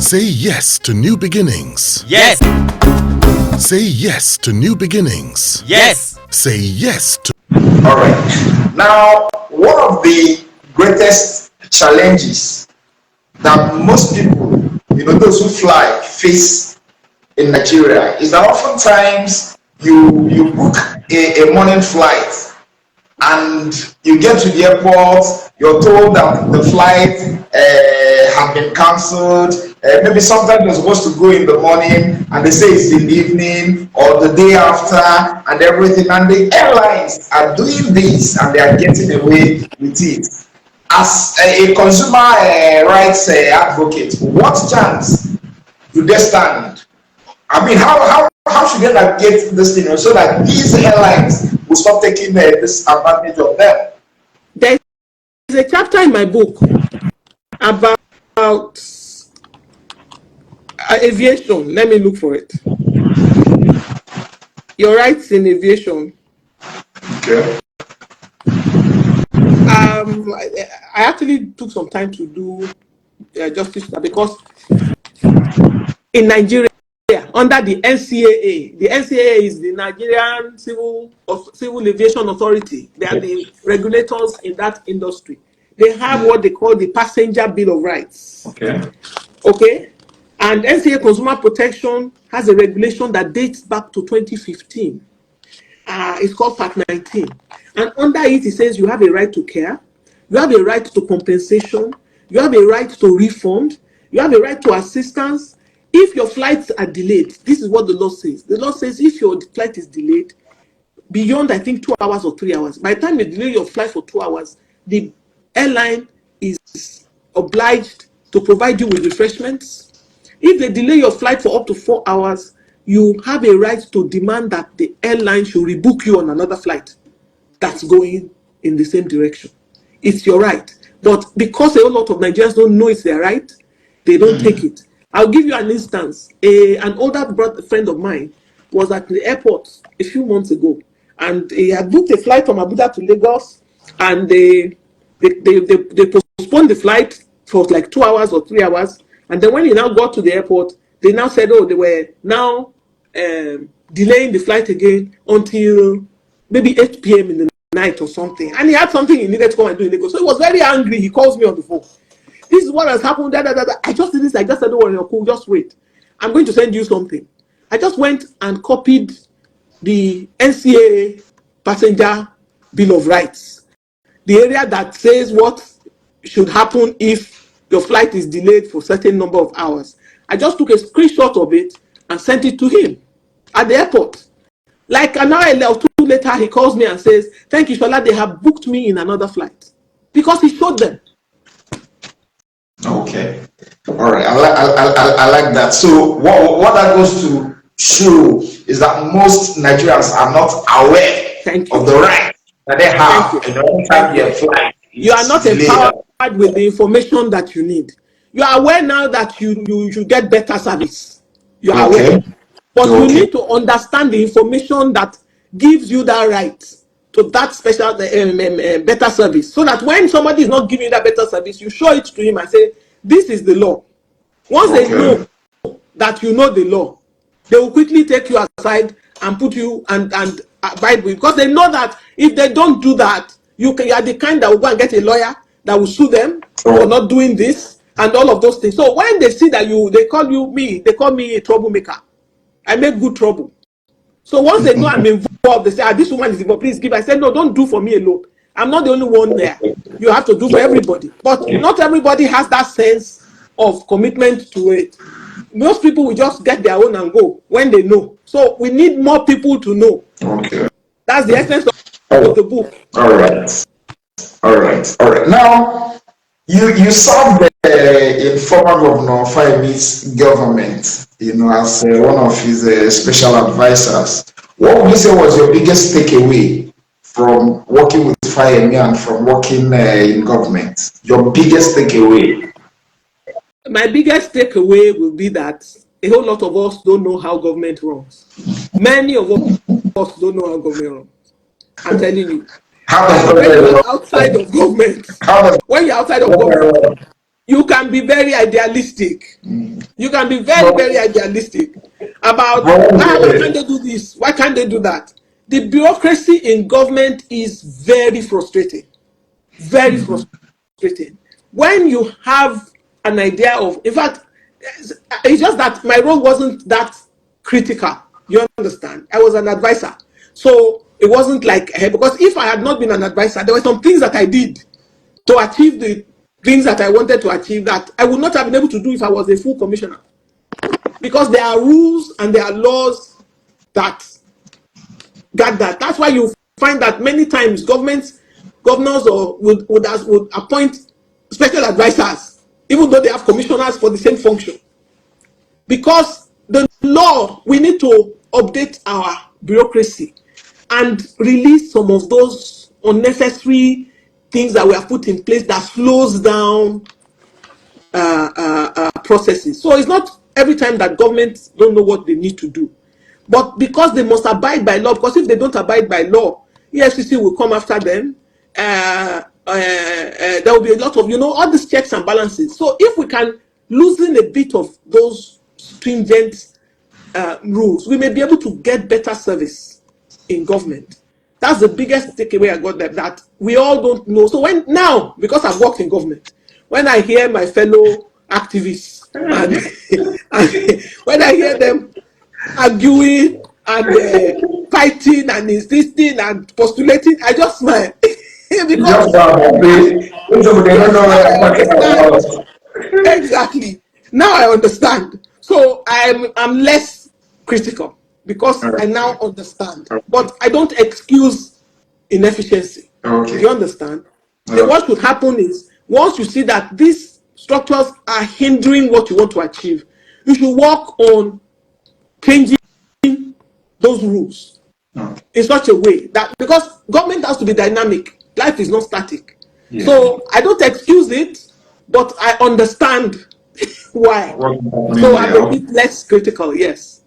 Say yes to new beginnings. Yes. Say yes to new beginnings. Yes. Say yes to. All right. Now, one of the greatest challenges that most people, those who fly, face in Nigeria is that oftentimes you book a morning flight and you get to the airport, you're told that the flight have been cancelled. Maybe sometimes you're supposed to go in the morning and they say it's in the evening or the day after and everything. And the airlines are doing this and they are getting away with it. As a consumer rights advocate, what chance do they stand? I mean, how should they navigate this thing so that these airlines will stop taking this advantage of them? There is a chapter in my book about aviation. Let me look for it. Your rights in aviation. Okay. I actually took some time to do justice because in Nigeria, under the NCAA, the NCAA is the Nigerian Civil Aviation Authority. They are the regulators in that industry. They have what they call the Passenger Bill of Rights. Okay. And NCAA Consumer Protection has a regulation that dates back to 2015. It's called Part 19. And under it, it says you have a right to care, you have a right to compensation, you have a right to refund, you have a right to assistance. If your flights are delayed, this is what the law says. The law says if your flight is delayed beyond, I think, 2 hours or 3 hours, by the time you delay your flight for 2 hours, the airline is obliged to provide you with refreshments. If they delay your flight for up to 4 hours, you have a right to demand that the airline should rebook you on another flight that's going in the same direction. It's your right. But because a whole lot of Nigerians don't know it's their right, they don't take it. I'll give you an instance. An older friend of mine was at the airport a few months ago, and he had booked a flight from Abuja to Lagos, and they postponed the flight for like 2 hours or 3 hours. And then when he now got to the airport, they now said, oh, they were now delaying the flight again until maybe 8 p.m. in the night or something. And he had something he needed to go and do in Lagos. So he was very angry. He calls me on the phone. This is what has happened. I just did this. I just said, don't worry, you're cool. Just wait. I'm going to send you something. I just went and copied the NCAA Passenger Bill of Rights. The area that says what should happen if your flight is delayed for a certain number of hours. I just took a screenshot of it and sent it to him at the airport. Like an hour or two later, he calls me and says, thank you, Sola, they have booked me in another flight. Because he showed them. Okay. All right. I like that. So what that goes to show is that most Nigerians are not aware of the right that they have in order to their flight. You are not empowered with the information that you need. You are aware now that you should get better service. You are aware. But you need to understand the information that gives you that right to that special better service. So that when somebody is not giving you that better service, you show it to him and say, this is the law. Once they know that you know the law, they will quickly take you aside and put you and abide with. Because they know that if they don't do that, you are the kind that will go and get a lawyer that will sue them for not doing this and all of those things. So when they see that they call me a troublemaker. I make good trouble. So once they know I'm involved, they say, this woman is involved, please give. I said, no, don't do for me alone. I'm not the only one there. You have to do for everybody. But not everybody has that sense of commitment to it. Most people will just get their own and go when they know. So we need more people to know. Okay. That's the essence of the book. All right. Now, you served in former Governor Fayemi's government, as one of his special advisors. What would you say was your biggest takeaway from working with Fayemi and from working in government? Your biggest takeaway? My biggest takeaway will be that a whole lot of us don't know how government runs. Many of us don't know how government runs. I'm telling you. When you're outside of government, you can be very idealistic. You can be very, very idealistic about why can't they do this? Why can't they do that? The bureaucracy in government is very frustrating. Very frustrating. When you have an idea of, in fact, it's just that my role wasn't that critical. You understand? I was an advisor. So it wasn't like, because if I had not been an advisor, there were some things that I did to achieve the things that I wanted to achieve that I would not have been able to do if I was a full commissioner. Because there are rules and there are laws that got that. That's why you find that many times governors or would appoint special advisors, even though they have commissioners for the same function. Because the law, we need to update our bureaucracy and release some of those unnecessary things that we have put in place that slows down processes. So it's not every time that governments don't know what they need to do. But because they must abide by law, because if they don't abide by law, EFCC will come after them. There will be a lot of, all these checks and balances. So if we can loosen a bit of those stringent rules, we may be able to get better service in government. That's the biggest takeaway I got, that we all don't know. So now, because I've worked in government, when I hear my fellow activists and when I hear them arguing and fighting and insisting and postulating, I just smile. Because exactly. Now I understand. So I'm less critical because I now understand. But I don't excuse inefficiency. Okay. You understand? Then what should happen is, once you see that these structures are hindering what you want to achieve, you should work on changing those rules in such a way that, because government has to be dynamic, life is not static. Yeah. So I don't excuse it, but I understand why. So I'm a bit less critical, yes.